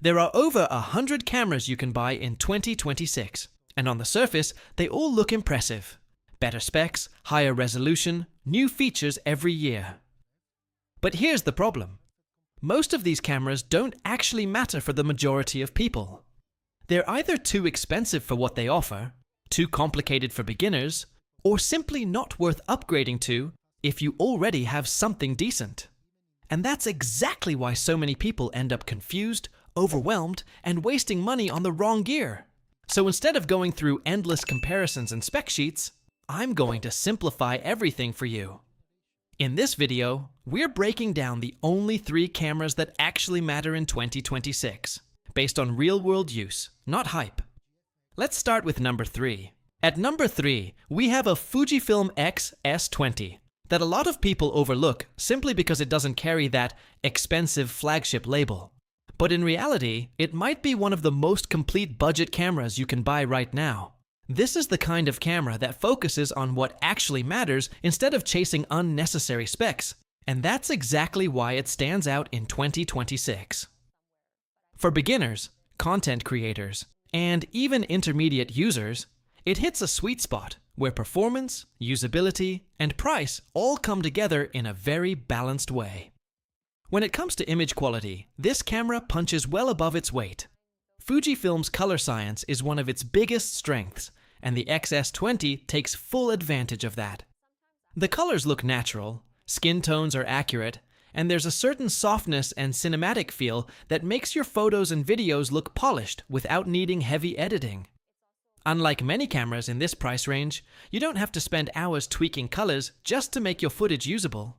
There are over 100 cameras you can buy in 2026, and on the surface, they all look impressive. Better specs, higher resolution, new features every year. But here's the problem. Most of these cameras don't actually matter for the majority of people. They're either too expensive for what they offer, too complicated for beginners, or simply not worth upgrading to if you already have something decent. And that's exactly why so many people end up confused, overwhelmed, and wasting money on the wrong gear. So instead of going through endless comparisons and spec sheets, I'm going to simplify everything for you. In this video, we're breaking down the only 3 cameras that actually matter in 2026, based on real-world use, not hype. Let's start with number 3. At number 3, we have a Fujifilm XS20 that a lot of people overlook simply because it doesn't carry that expensive flagship label. But in reality, it might be one of the most complete budget cameras you can buy right now. This is the kind of camera that focuses on what actually matters instead of chasing unnecessary specs, and that's exactly why it stands out in 2026. For beginners, content creators, and even intermediate users, it hits a sweet spot where performance, usability, and price all come together in a very balanced way. When it comes to image quality, this camera punches well above its weight. Fujifilm's color science is one of its biggest strengths, and the XS20 takes full advantage of that. The colors look natural, skin tones are accurate, and there's a certain softness and cinematic feel that makes your photos and videos look polished without needing heavy editing. Unlike many cameras in this price range, you don't have to spend hours tweaking colors just to make your footage usable.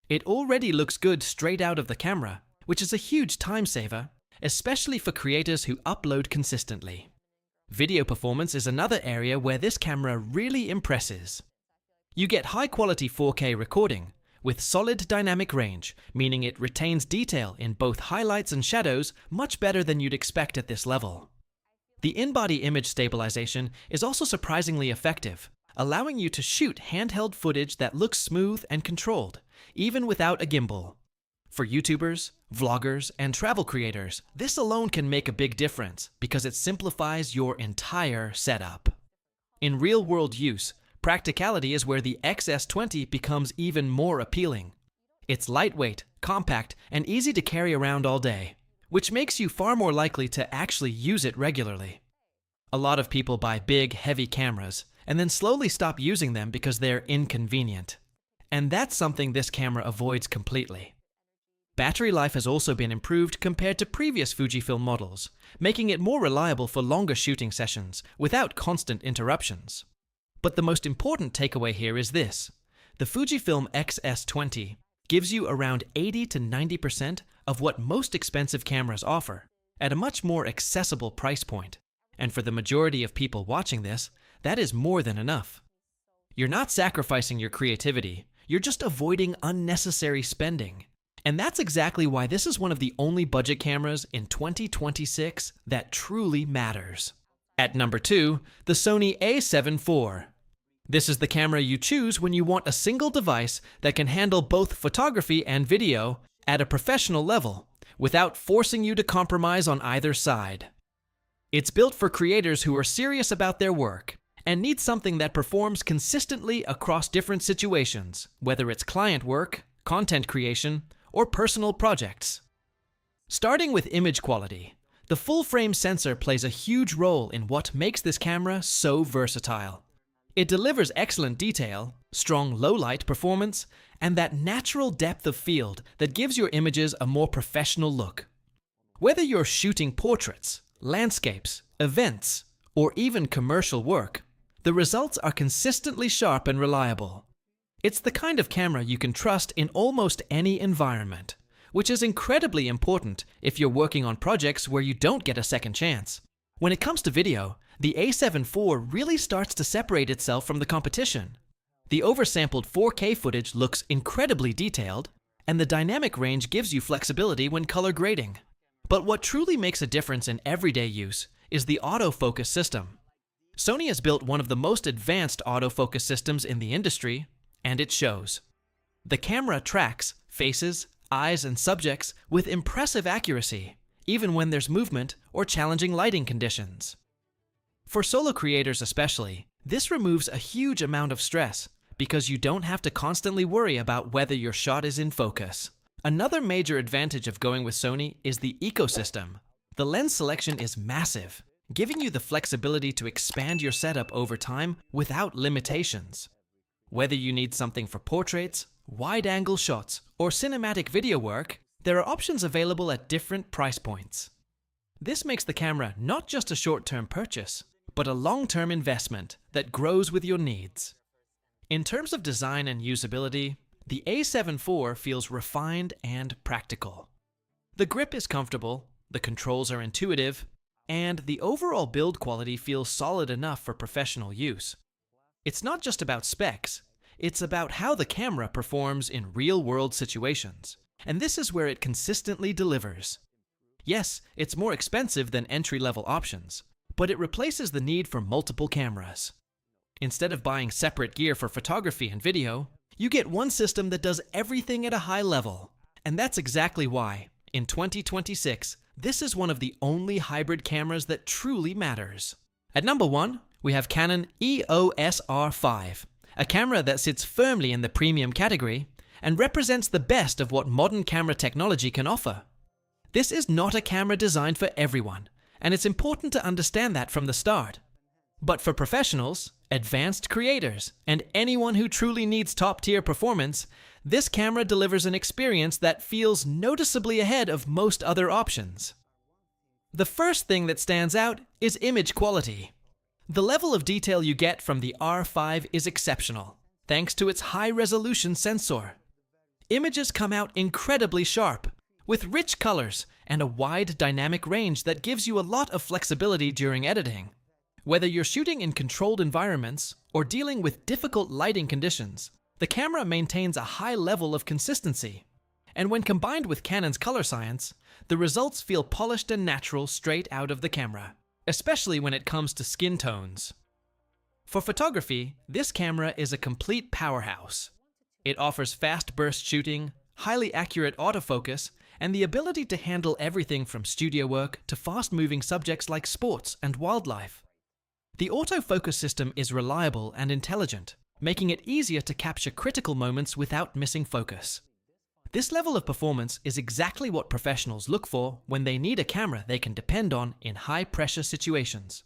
It already looks good straight out of the camera, which is a huge time saver, especially for creators who upload consistently. Video performance is another area where this camera really impresses. You get high-quality 4K recording, with solid dynamic range, meaning it retains detail in both highlights and shadows much better than you'd expect at this level. The in-body image stabilization is also surprisingly effective, allowing you to shoot handheld footage that looks smooth and controlled, even without a gimbal. For YouTubers, vloggers, and travel creators, this alone can make a big difference because it simplifies your entire setup. In real-world use, practicality is where the XS20 becomes even more appealing. It's lightweight, compact, and easy to carry around all day, which makes you far more likely to actually use it regularly. A lot of people buy big, heavy cameras and then slowly stop using them because they're inconvenient. And that's something this camera avoids completely. Battery life has also been improved compared to previous Fujifilm models, making it more reliable for longer shooting sessions without constant interruptions. But the most important takeaway here is this: the Fujifilm XS20 gives you around 80 to 90% of what most expensive cameras offer, at a much more accessible price point. And for the majority of people watching this, that is more than enough. You're not sacrificing your creativity, you're just avoiding unnecessary spending. And that's exactly why this is one of the only budget cameras in 2026 that truly matters. At number 2, the Sony A74. This is the camera you choose when you want a single device that can handle both photography and video at a professional level, without forcing you to compromise on either side. It's built for creators who are serious about their work and need something that performs consistently across different situations, whether it's client work, content creation, or personal projects. Starting with image quality, the full-frame sensor plays a huge role in what makes this camera so versatile. It delivers excellent detail, strong low-light performance, and that natural depth of field that gives your images a more professional look. Whether you're shooting portraits, landscapes, events, or even commercial work, the results are consistently sharp and reliable. It's the kind of camera you can trust in almost any environment, which is incredibly important if you're working on projects where you don't get a second chance. When it comes to video, the A74 really starts to separate itself from the competition. The oversampled 4K footage looks incredibly detailed, and the dynamic range gives you flexibility when color grading. But what truly makes a difference in everyday use is the autofocus system. Sony has built one of the most advanced autofocus systems in the industry, and it shows. The camera tracks faces, eyes, and subjects with impressive accuracy, even when there's movement or challenging lighting conditions. For solo creators especially, this removes a huge amount of stress because you don't have to constantly worry about whether your shot is in focus. Another major advantage of going with Sony is the ecosystem. The lens selection is massive, giving you the flexibility to expand your setup over time without limitations. Whether you need something for portraits, wide-angle shots, or cinematic video work, there are options available at different price points. This makes the camera not just a short-term purchase, but a long-term investment that grows with your needs. In terms of design and usability, the A74 feels refined and practical. The grip is comfortable, the controls are intuitive, and the overall build quality feels solid enough for professional use. It's not just about specs, it's about how the camera performs in real-world situations, and this is where it consistently delivers. Yes, it's more expensive than entry-level options, but it replaces the need for multiple cameras. Instead of buying separate gear for photography and video, you get one system that does everything at a high level. And that's exactly why, in 2026, this is one of the only hybrid cameras that truly matters. At number 1, we have Canon EOS R5, a camera that sits firmly in the premium category and represents the best of what modern camera technology can offer. This is not a camera designed for everyone, and it's important to understand that from the start. But for professionals, advanced creators, and anyone who truly needs top-tier performance, this camera delivers an experience that feels noticeably ahead of most other options. The first thing that stands out is image quality. The level of detail you get from the R5 is exceptional, thanks to its high-resolution sensor. Images come out incredibly sharp, with rich colors and a wide dynamic range that gives you a lot of flexibility during editing. Whether you're shooting in controlled environments or dealing with difficult lighting conditions, the camera maintains a high level of consistency. And when combined with Canon's color science, the results feel polished and natural straight out of the camera, especially when it comes to skin tones. For photography, this camera is a complete powerhouse. It offers fast burst shooting, highly accurate autofocus, and the ability to handle everything from studio work to fast-moving subjects like sports and wildlife. The autofocus system is reliable and intelligent, making it easier to capture critical moments without missing focus. This level of performance is exactly what professionals look for when they need a camera they can depend on in high-pressure situations.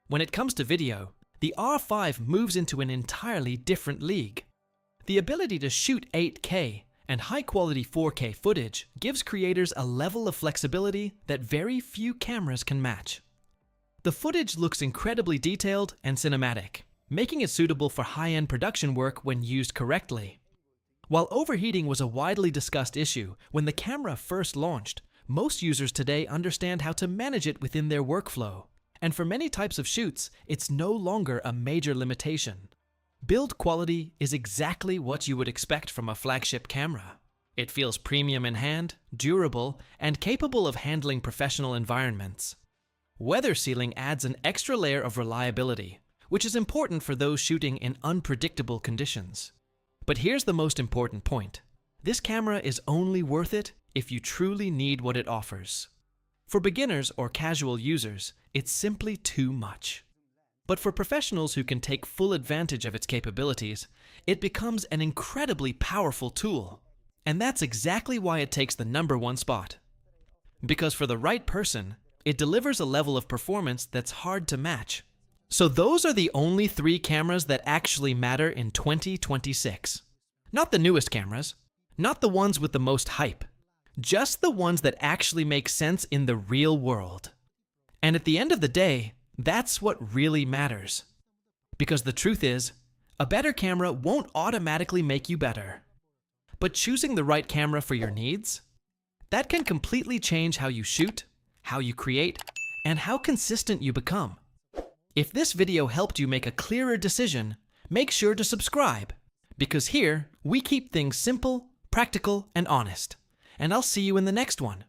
When it comes to video, the R5 moves into an entirely different league. The ability to shoot 8K and high-quality 4K footage gives creators a level of flexibility that very few cameras can match. The footage looks incredibly detailed and cinematic, making it suitable for high-end production work when used correctly. While overheating was a widely discussed issue when the camera first launched, most users today understand how to manage it within their workflow. And for many types of shoots, it's no longer a major limitation. Build quality is exactly what you would expect from a flagship camera. It feels premium in hand, durable, and capable of handling professional environments. Weather sealing adds an extra layer of reliability, which is important for those shooting in unpredictable conditions. But here's the most important point. This camera is only worth it if you truly need what it offers. For beginners or casual users, it's simply too much. But for professionals who can take full advantage of its capabilities, it becomes an incredibly powerful tool. And that's exactly why it takes the #1 spot. Because for the right person, it delivers a level of performance that's hard to match. So those are the only 3 cameras that actually matter in 2026. Not the newest cameras, not the ones with the most hype, just the ones that actually make sense in the real world. And at the end of the day, that's what really matters. Because the truth is, a better camera won't automatically make you better. But choosing the right camera for your needs, that can completely change how you shoot, how you create, and how consistent you become. If this video helped you make a clearer decision, make sure to subscribe, because here we keep things simple, practical, and honest. And I'll see you in the next one.